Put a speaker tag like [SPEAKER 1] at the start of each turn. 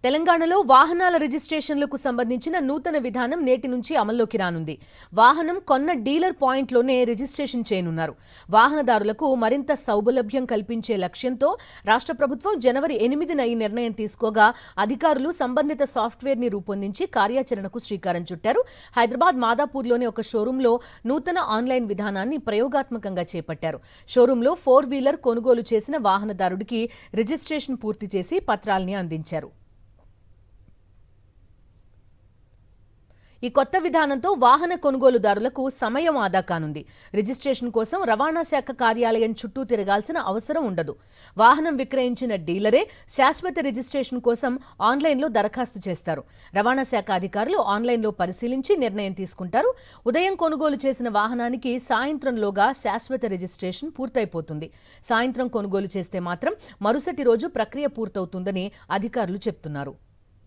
[SPEAKER 1] తెలంగాణలో వాహనాల రిజిస్ట్రేషన్లకు సంబంధించిన నూతన విధానం నేటి నుంచి అమల్లోకి రానుంది. వాహనం కొన్న డీలర్ పాయింట్లోనే రిజిస్ట్రేషన్ చేయనున్నారు. వాహనదారులకు మరింత సౌలభ్యం కల్పించే లక్ష్యంతో రాష్ట్ర ప్రభుత్వం జనవరి 8న ఈ నిర్ణయం తీసుకోగా అధికారులు సంబంధిత సాఫ్ట్వేర్ని రూపొందించి కార్యాచరణకు శ్రీకారం చుట్టారు. హైదరాబాద్ మాదాపూర్లోని ఒక షోరూంలో నూతన ఆన్లైన్ విధానాన్ని ప్రయోగాత్మకంగా చేపట్టారు. షోరూంలో 4-వీలర్ కొనుగోలు చేసిన వాహనదారుడికి రిజిస్ట్రేషన్ పూర్తి చేసి పత్రాల్ని అందించారు. ఈ కొత్త విధానంతో వాహన కొనుగోలుదారులకు సమయం ఆదా కానుంది. రిజిస్ట్రేషన్ కోసం రవాణా శాఖ కార్యాలయం చుట్టూ తిరగాల్సిన అవసరం ఉండదు. వాహనం విక్రయించిన డీలరే శాశ్వత రిజిస్ట్రేషన్ కోసం ఆన్లైన్లో దరఖాస్తు చేస్తారు. రవాణా శాఖ అధికారులు ఆన్లైన్లో పరిశీలించి నిర్ణయం తీసుకుంటారు. ఉదయం కొనుగోలు చేసిన వాహనానికి సాయంత్రంలోగా శాశ్వత రిజిస్ట్రేషన్ పూర్తయిపోతుంది. సాయంత్రం కొనుగోలు చేస్తే మాత్రం మరుసటి రోజు ప్రక్రియ పూర్తవుతుందని అధికారులు చెప్తున్నారు.